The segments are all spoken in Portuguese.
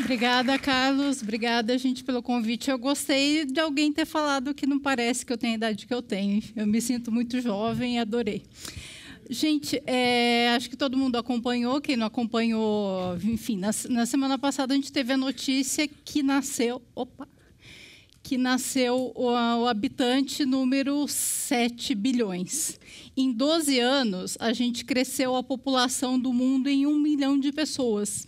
Obrigada, Carlos. Obrigada, gente, pelo convite. Eu gostei de alguém ter falado que não parece que eu tenho a idade que eu tenho. Eu me sinto muito jovem e adorei. Gente, acho que todo mundo acompanhou. Quem não acompanhou, enfim, na semana passada a gente teve a notícia que nasceu o habitante número 7 bilhões. Em 12 anos, a gente cresceu a população do mundo em 1 milhão de pessoas.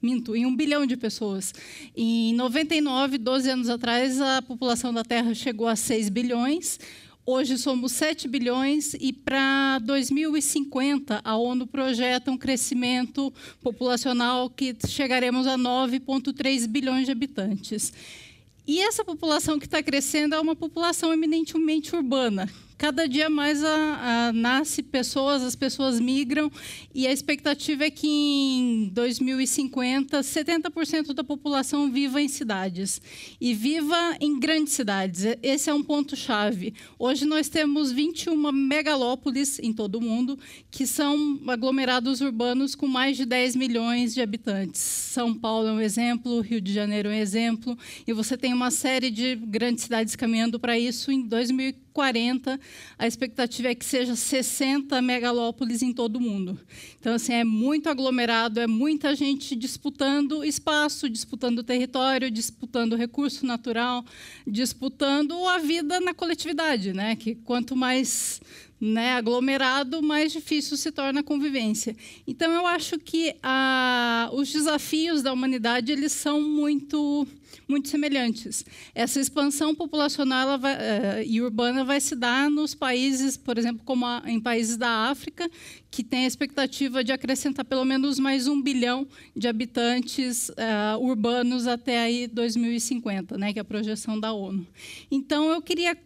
Minto, em 1 bilhão de pessoas. Em 99, 12 anos atrás, a população da Terra chegou a 6 bilhões. Hoje somos 7 bilhões e para 2050 a ONU projeta um crescimento populacional que chegaremos a 9,3 bilhões de habitantes. E essa população que está crescendo é uma população eminentemente urbana. Cada dia mais nasce pessoas, as pessoas migram, e a expectativa é que em 2050, 70% da população viva em cidades. E viva em grandes cidades. Esse é um ponto-chave. Hoje nós temos 21 megalópolis em todo o mundo, que são aglomerados urbanos com mais de 10 milhões de habitantes. São Paulo é um exemplo, Rio de Janeiro é um exemplo, e você tem uma série de grandes cidades caminhando para isso. Em 2040, a expectativa é que seja 60 megalópolis em todo o mundo. Então, assim, é muito aglomerado, é muita gente disputando espaço, disputando território, disputando recurso natural, disputando a vida na coletividade, né? Que quanto mais aglomerado, mais difícil se torna a convivência. Então, eu acho que os desafios da humanidade eles são muito semelhantes. Essa expansão populacional e urbana vai se dar nos países, por exemplo, como em países da África, que tem a expectativa de acrescentar pelo menos mais 1 bilhão de habitantes urbanos até aí 2050, né, que é a projeção da ONU. Então, eu queria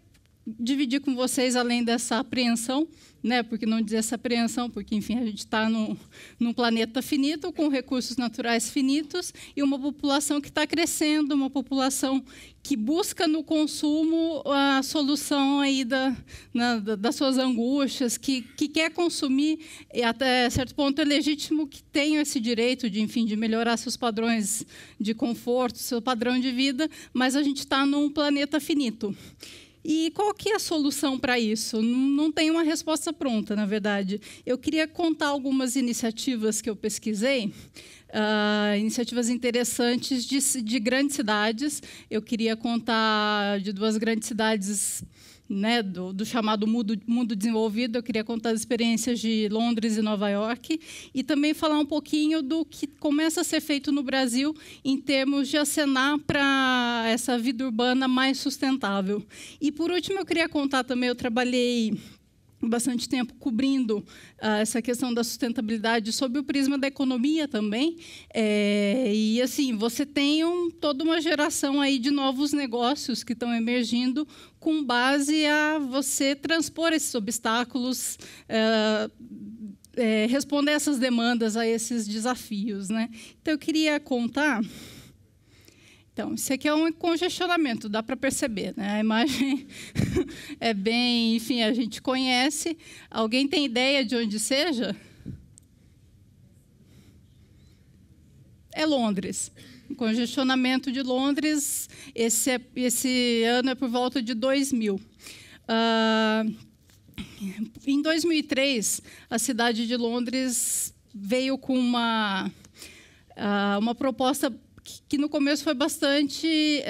dividir com vocês, além dessa apreensão, né, porque não dizer essa apreensão, porque, enfim, a gente está num planeta finito, com recursos naturais finitos, e uma população que está crescendo, uma população que busca no consumo a solução aí das suas angústias, que quer consumir, e até certo ponto é legítimo que tenha esse direito de, enfim, de melhorar seus padrões de conforto, seu padrão de vida, mas a gente está num planeta finito. E qual que é a solução para isso? Não tem uma resposta pronta, na verdade. Eu queria contar algumas iniciativas que eu pesquisei, iniciativas interessantes de grandes cidades. Eu queria contar de 2 grandes cidades, né, do chamado mundo desenvolvido. Eu queria contar as experiências de Londres e Nova York e também falar um pouquinho do que começa a ser feito no Brasil em termos de acenar para essa vida urbana mais sustentável. E, por último, eu queria contar também, eu trabalhei bastante tempo cobrindo essa questão da sustentabilidade sob o prisma da economia também. E, assim, você tem toda uma geração aí de novos negócios que estão emergindo com base a você transpor esses obstáculos, responder essas demandas, a esses desafios, né? Então, eu queria contar... Então, isso aqui é um congestionamento, dá para perceber, né? A imagem é bem... Enfim, a gente conhece. Alguém tem ideia de onde seja? É Londres. O congestionamento de Londres, esse ano é por volta de 2000. Em 2003, a cidade de Londres veio com uma proposta que no começo foi bastante,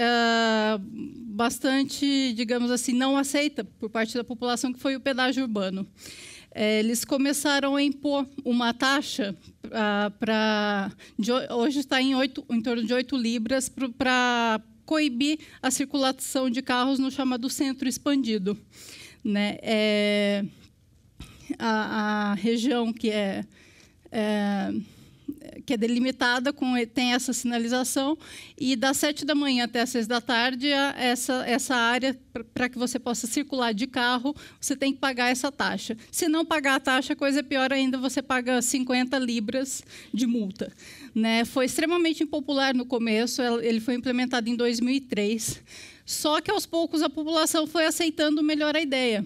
digamos assim, não aceita por parte da população, que foi o pedágio urbano. Eles começaram a impor uma taxa hoje está em torno de 8 libras para coibir a circulação de carros no chamado centro expandido, né? A região que é delimitada, tem essa sinalização, e das 7 da manhã até as 6 da tarde, essa área, para que você possa circular de carro, você tem que pagar essa taxa. Se não pagar a taxa, a coisa é pior ainda, você paga 50 libras de multa, né? Foi extremamente impopular no começo, ele foi implementado em 2003, só que, aos poucos, a população foi aceitando melhor a ideia.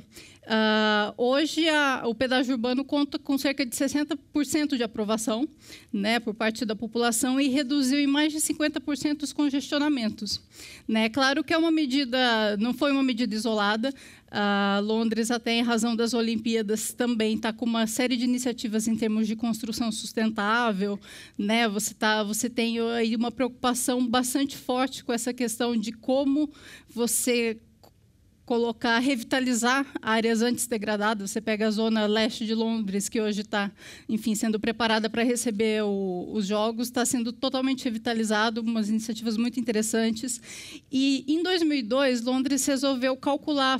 Hoje, o pedágio urbano conta com cerca de 60% de aprovação, né, por parte da população e reduziu em mais de 50% os congestionamentos. Né? Claro que é uma medida, não foi uma medida isolada. Londres, até em razão das Olimpíadas, também está com uma série de iniciativas em termos de construção sustentável. Né? Você tem aí uma preocupação bastante forte com essa questão de como você revitalizar áreas antes degradadas. Você pega a zona leste de Londres, que hoje está, enfim, sendo preparada para receber os Jogos, está sendo totalmente revitalizado, umas iniciativas muito interessantes. E, em 2002, Londres resolveu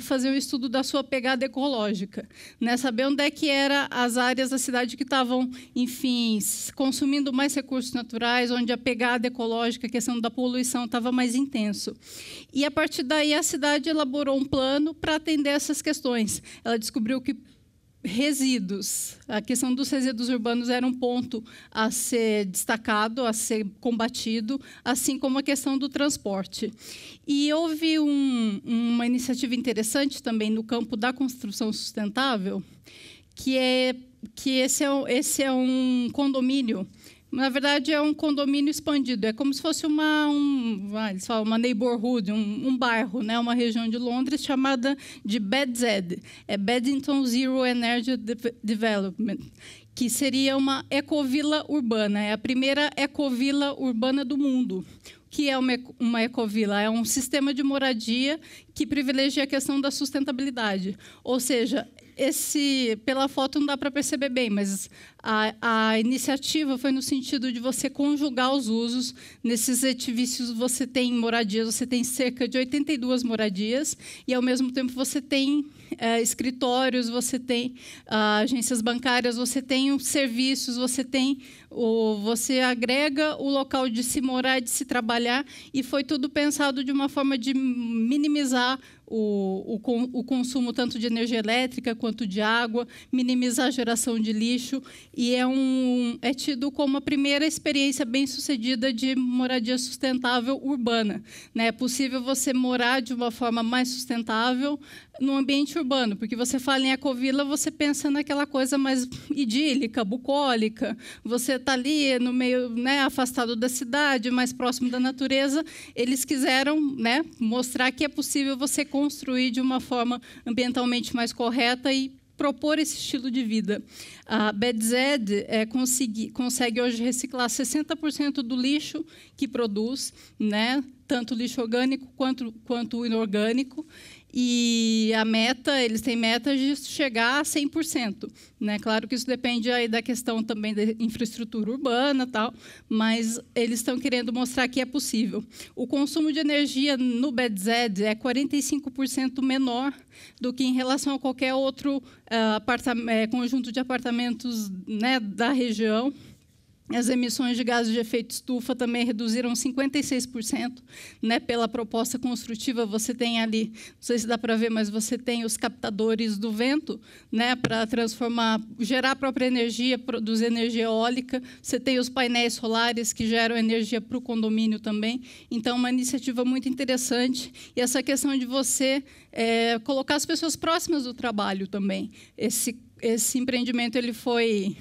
fazer um estudo da sua pegada ecológica, né? Saber onde é que eram as áreas da cidade que estavam, enfim, consumindo mais recursos naturais, onde a pegada ecológica, a questão da poluição, estava mais intenso. E, a partir daí, a cidade elaborou um plano para atender essas questões. Ela descobriu que a questão dos resíduos urbanos era um ponto a ser destacado, a ser combatido, assim como a questão do transporte. E houve uma iniciativa interessante também no campo da construção sustentável, que esse é um condomínio. Na verdade, é um condomínio expandido. É como se fosse eles falam uma neighborhood, um bairro, né? Uma região de Londres chamada de BEDZ, Beddington Zero Energy Development, que seria uma ecovila urbana. É a primeira ecovila urbana do mundo. O que é uma ecovila? É um sistema de moradia que privilegia a questão da sustentabilidade. Ou seja, pela foto não dá para perceber bem, mas a iniciativa foi no sentido de você conjugar os usos. Nesses edifícios você tem moradias, você tem cerca de 82 moradias, e, ao mesmo tempo, você tem escritórios, você tem agências bancárias, você tem serviços, você agrega o local de se morar, de se trabalhar, e foi tudo pensado de uma forma de minimizar o consumo tanto de energia elétrica quanto de água, minimizar a geração de lixo, e é tido como a primeira experiência bem-sucedida de moradia sustentável urbana. Né? É possível você morar de uma forma mais sustentável no ambiente urbano, porque você fala em ecovila, você pensa naquela coisa mais idílica, bucólica, você está ali no meio, né, afastado da cidade, mais próximo da natureza. Eles quiseram, né, mostrar que é possível você construir de uma forma ambientalmente mais correta e propor esse estilo de vida. A BEDZ consegue hoje reciclar 60% do lixo que produz, né, tanto lixo orgânico quanto inorgânico. E eles têm metas de chegar a 100%. Né? Claro que isso depende aí da questão também da infraestrutura urbana, tal, mas eles estão querendo mostrar que é possível. O consumo de energia no BEDZ é 45% menor do que em relação a qualquer outro conjunto de apartamentos, né, da região. As emissões de gases de efeito estufa também reduziram 56%. Né? Pela proposta construtiva, você tem ali, não sei se dá para ver, mas você tem os captadores do vento, né, para gerar a própria energia, produzir energia eólica. Você tem os painéis solares que geram energia para o condomínio também. Então, uma iniciativa muito interessante. E essa questão de você colocar as pessoas próximas do trabalho também. Esse empreendimento ele foi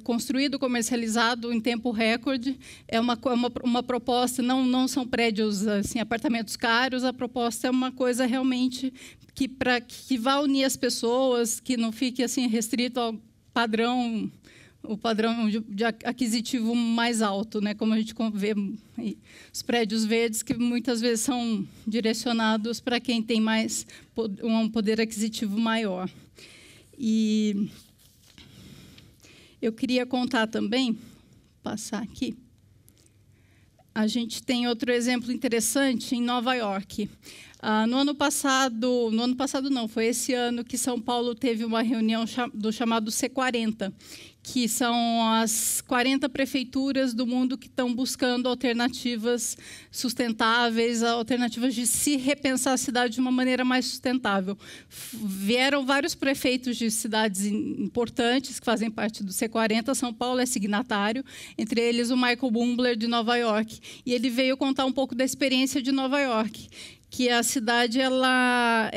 construído, comercializado em tempo recorde. É uma proposta, não são prédios, assim, apartamentos caros. A proposta é uma coisa realmente que vá unir as pessoas, que não fique assim restrito ao padrão de aquisitivo mais alto, né? Como a gente vê os prédios verdes, que muitas vezes são direcionados para quem tem um poder aquisitivo maior. E eu queria contar também, passar aqui, a gente tem outro exemplo interessante em Nova York. No ano passado não, foi esse ano que São Paulo teve uma reunião do chamado C40, que são as 40 prefeituras do mundo que estão buscando alternativas sustentáveis, alternativas de se repensar a cidade de uma maneira mais sustentável. Vieram vários prefeitos de cidades importantes que fazem parte do C40, São Paulo é signatário, entre eles o Michael Bumbler, de Nova York. E ele veio contar um pouco da experiência de Nova York, que a cidade ela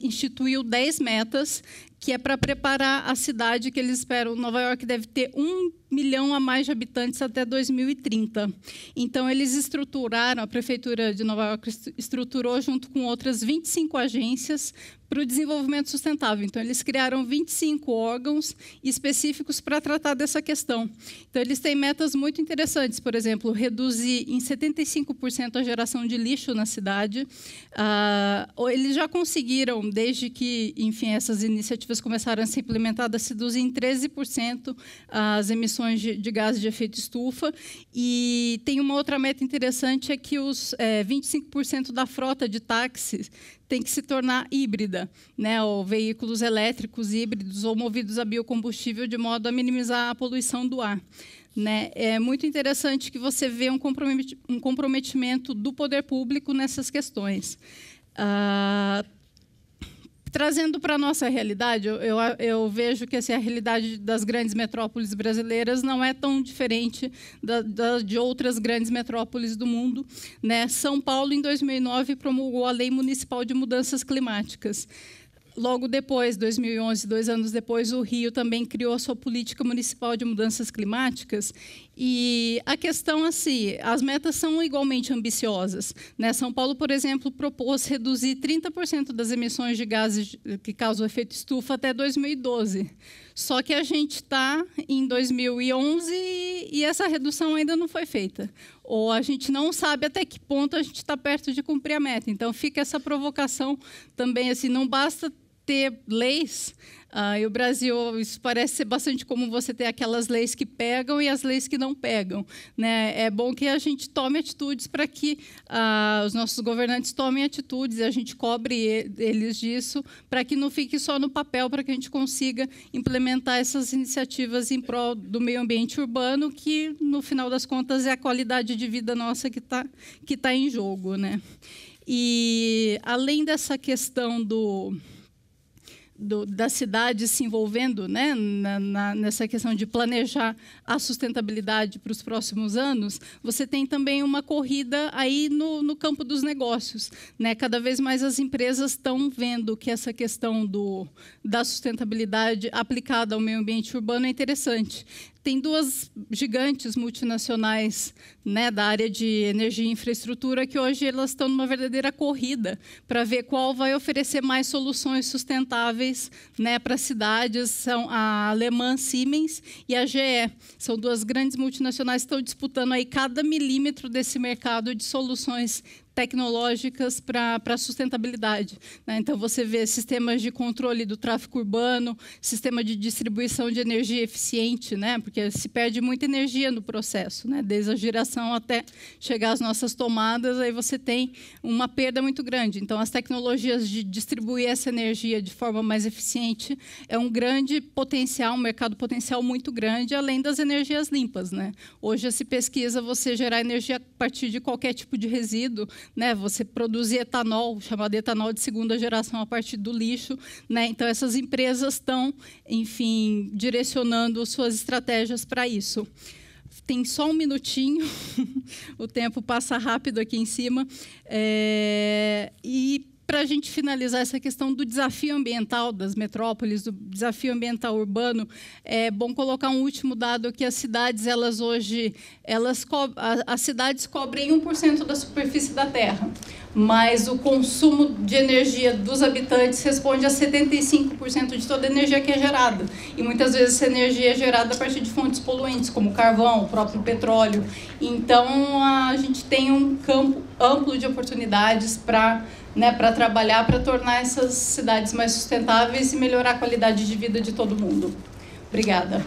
instituiu 10 metas, que é para preparar a cidade que eles esperam. Nova York deve ter 1 milhão a mais de habitantes até 2030. Então, eles estruturaram, a Prefeitura de Nova York estruturou, junto com outras 25 agências, para o desenvolvimento sustentável. Então, eles criaram 25 órgãos específicos para tratar dessa questão. Então, eles têm metas muito interessantes, por exemplo, reduzir em 75% a geração de lixo na cidade. Eles já conseguiram, desde que, enfim, essas iniciativas começaram a ser implementadas, reduzir em 13% as emissões de gases de efeito estufa. E tem uma outra meta interessante, é que os 25% da frota de táxis tem que se tornar híbrida, né, ou veículos elétricos híbridos ou movidos a biocombustível, de modo a minimizar a poluição do ar. Né? É muito interessante que você vê um comprometimento do poder público nessas questões. Trazendo para a nossa realidade, eu vejo que assim, a realidade das grandes metrópoles brasileiras não é tão diferente de outras grandes metrópoles do mundo. Né? São Paulo, em 2009, promulgou a Lei Municipal de Mudanças Climáticas. Logo depois, 2011, 2 anos depois, o Rio também criou a sua política municipal de mudanças climáticas. E a questão, assim, as metas são igualmente ambiciosas. Né? São Paulo, por exemplo, propôs reduzir 30% das emissões de gases que causam efeito estufa até 2012. Só que a gente está em 2011 e essa redução ainda não foi feita. Ou a gente não sabe até que ponto a gente está perto de cumprir a meta. Então, fica essa provocação também, assim, não basta ter leis, e o Brasil, isso parece ser bastante comum, você ter aquelas leis que pegam e as leis que não pegam. Né? É bom que a gente tome atitudes para que os nossos governantes tomem atitudes e a gente cobre eles disso, para que não fique só no papel, para que a gente consiga implementar essas iniciativas em prol do meio ambiente urbano, que, no final das contas, é a qualidade de vida nossa que tá em jogo. Né? E, além dessa questão da cidade se envolvendo, né, nessa questão de planejar a sustentabilidade para os próximos anos, você tem também uma corrida aí no campo dos negócios. Né? Cada vez mais as empresas estão vendo que essa questão da sustentabilidade aplicada ao meio ambiente urbano é interessante. Tem 2 gigantes multinacionais, né, da área de energia e infraestrutura, que hoje elas estão numa verdadeira corrida para ver qual vai oferecer mais soluções sustentáveis, né, para as cidades. São a alemã Siemens e a GE. São 2 grandes multinacionais que estão disputando aí cada milímetro desse mercado de soluções tecnológicas para a sustentabilidade. Né? Então, você vê sistemas de controle do tráfego urbano, sistema de distribuição de energia eficiente, né? Porque se perde muita energia no processo, né? Desde a geração até chegar às nossas tomadas, aí você tem uma perda muito grande. Então, as tecnologias de distribuir essa energia de forma mais eficiente é um grande potencial, um mercado potencial muito grande, além das energias limpas. Né? Hoje, se pesquisa você gerar energia a partir de qualquer tipo de resíduo, né, você produzir etanol, chamado etanol de segunda geração a partir do lixo. Né? Então, essas empresas estão, enfim, direcionando suas estratégias para isso. Tem só um minutinho, o tempo passa rápido aqui em cima. E, para a gente finalizar essa questão do desafio ambiental das metrópoles, do desafio ambiental urbano, é bom colocar um último dado, que as cidades, as cidades cobrem 1% da superfície da Terra, mas o consumo de energia dos habitantes responde a 75% de toda a energia que é gerada. E, muitas vezes, essa energia é gerada a partir de fontes poluentes, como carvão, o próprio petróleo. Então, a gente tem um campo amplo de oportunidades para trabalhar, para tornar essas cidades mais sustentáveis e melhorar a qualidade de vida de todo mundo. Obrigada.